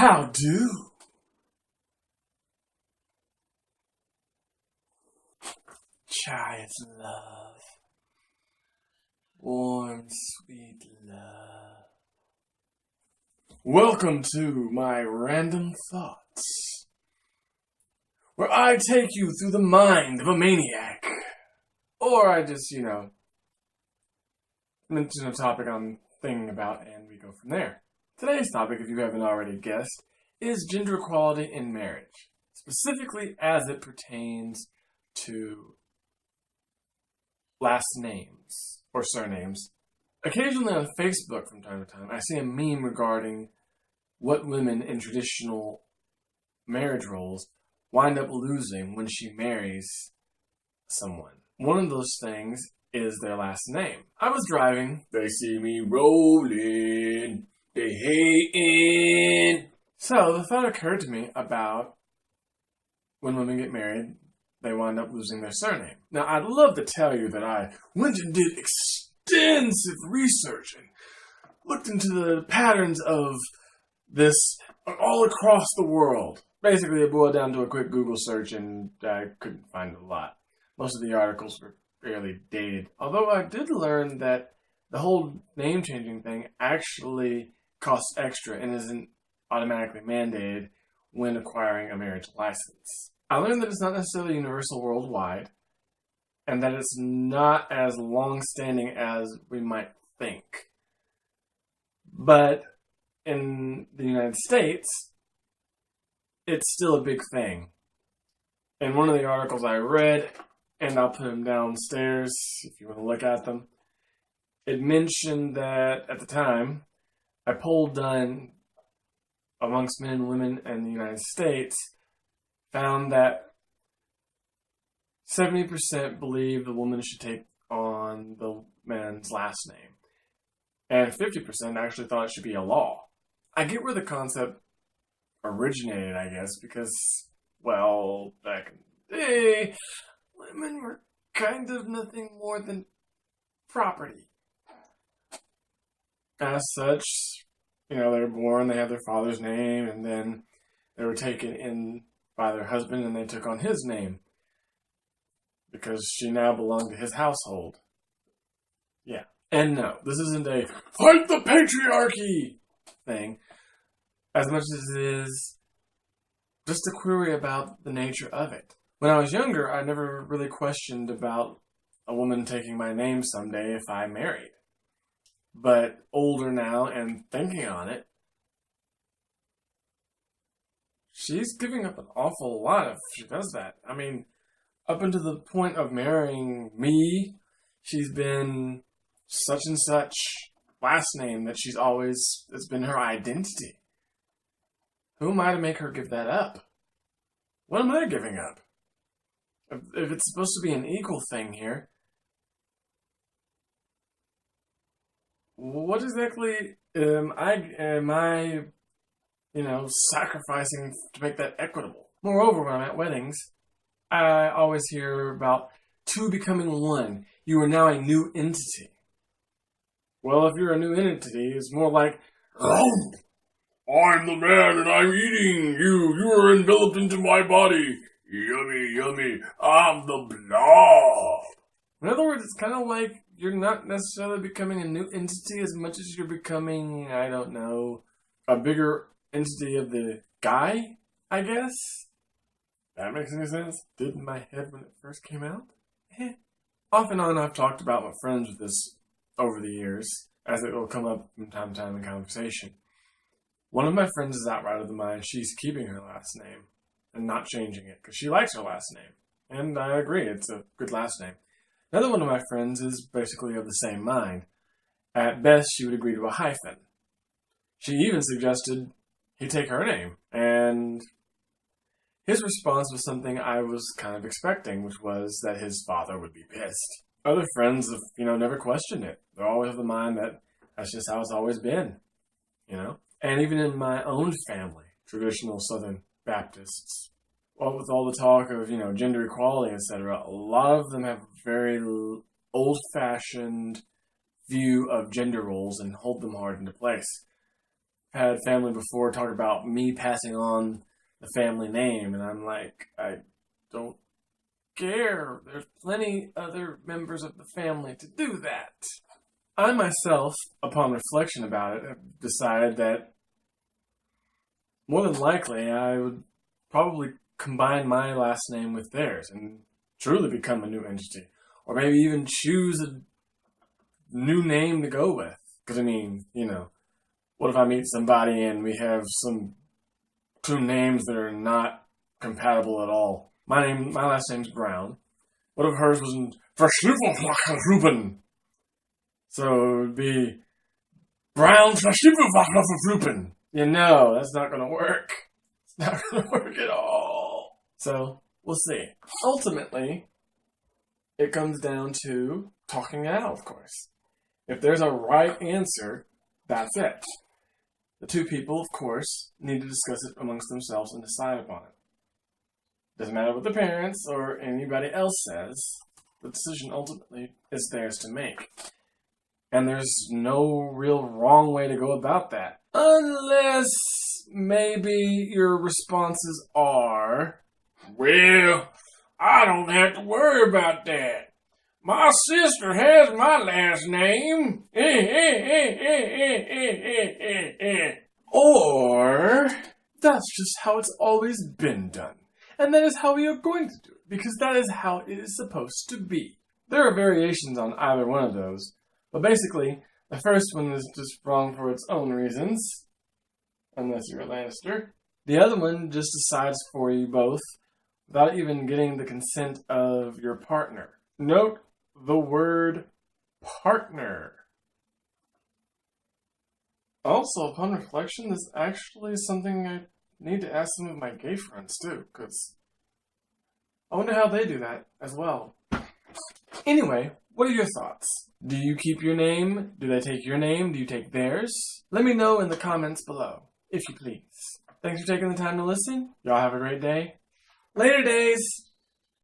How do? Child's love. Warm, sweet love. Welcome to my random thoughts, where I take you through the mind of a maniac. Or I just, mention a topic I'm thinking about and we go from there. Today's topic, if you haven't already guessed, is gender equality in marriage, specifically as it pertains to last names or surnames. Occasionally on Facebook from time to time, I see a meme regarding what women in traditional marriage roles wind up losing when she marries someone. One of those things is their last name. I was driving. They see me rolling. They hating. So the thought occurred to me about when women get married, they wind up losing their surname. Now, I'd love to tell you that I went and did extensive research and looked into the patterns of this all across the world. Basically, it boiled down to a quick Google search, and I couldn't find a lot. Most of the articles were fairly dated. Although I did learn that the whole name-changing thing actually costs extra and isn't automatically mandated when acquiring a marriage license. I learned that it's not necessarily universal worldwide, and that it's not as long-standing as we might think. But in the United States, it's still a big thing. In one of the articles I read, and I'll put them downstairs if you want to look at them, it mentioned that at the time, a poll done amongst men and women in the United States found that 70% believe the woman should take on the man's last name. And 50% actually thought it should be a law. I get where the concept originated, I guess, because, well, back in the day, women were kind of nothing more than property. As such, they were born, they had their father's name, and then they were taken in by their husband and they took on his name because she now belonged to his household. Yeah. And no, this isn't a fight the patriarchy thing as much as it is just a query about the nature of it. When I was younger, I never really questioned about a woman taking my name someday if I married. But older now and thinking on it, she's giving up an awful lot if she does that. I mean, up until the point of marrying me, she's been such and such last name that it's been her identity. Who am I to make her give that up? What am I giving up? If it's supposed to be an equal thing here, what exactly am I sacrificing to make that equitable? Moreover, when I'm at weddings, I always hear about two becoming one. You are now a new entity. Well, if you're a new entity, it's more like, oh, I'm the man and I'm eating you. You are enveloped into my body. Yummy, yummy. I'm the blob. In other words, it's kind of like you're not necessarily becoming a new entity as much as you're becoming, I don't know, a bigger entity of the guy, I guess? That makes any sense? Did in my head when it first came out? Off and on, I've talked about with friends with this over the years, as it will come up from time to time in conversation. One of my friends is outright of the mind she's keeping her last name and not changing it because she likes her last name. And I agree, it's a good last name. Another one of my friends is basically of the same mind. At best, she would agree to a hyphen. She even suggested he take her name, and his response was something I was kind of expecting, which was that his father would be pissed. Other friends have, never questioned it. They're always of the mind that that's just how it's always been, And even in my own family, traditional Southern Baptists, well, with all the talk of, gender equality, etc., a lot of them have a very old-fashioned view of gender roles and hold them hard into place. had family before talk about me passing on the family name, and I'm like, I don't care. There's plenty other members of the family to do that. I myself, upon reflection about it, have decided that more than likely I would probably combine my last name with theirs and truly become a new entity. Or maybe even choose a new name to go with. Because, I mean, what if I meet somebody and we have two names that are not compatible at all? My last name's Brown. What if hers was Verschlüpfen? So it would be Brown Verschlüpfen. That's not going to work. It's not going to work at all. So, we'll see. Ultimately, it comes down to talking it out, of course. If there's a right answer, that's it. The two people, of course, need to discuss it amongst themselves and decide upon it. Doesn't matter what the parents or anybody else says, the decision ultimately is theirs to make. And there's no real wrong way to go about that. Unless maybe your responses are, well, I don't have to worry about that. My sister has my last name. Or, that's just how it's always been done. And that is how we are going to do it, because that is how it is supposed to be. There are variations on either one of those, but basically, the first one is just wrong for its own reasons, unless you're a Lannister. The other one just decides for you both, without even getting the consent of your partner. Note the word partner. Also, upon reflection, this is actually something I need to ask some of my gay friends too, because I wonder how they do that as well. Anyway, what are your thoughts? Do you keep your name? Do they take your name? Do you take theirs? Let me know in the comments below, if you please. Thanks for taking the time to listen. Y'all have a great day. Later days!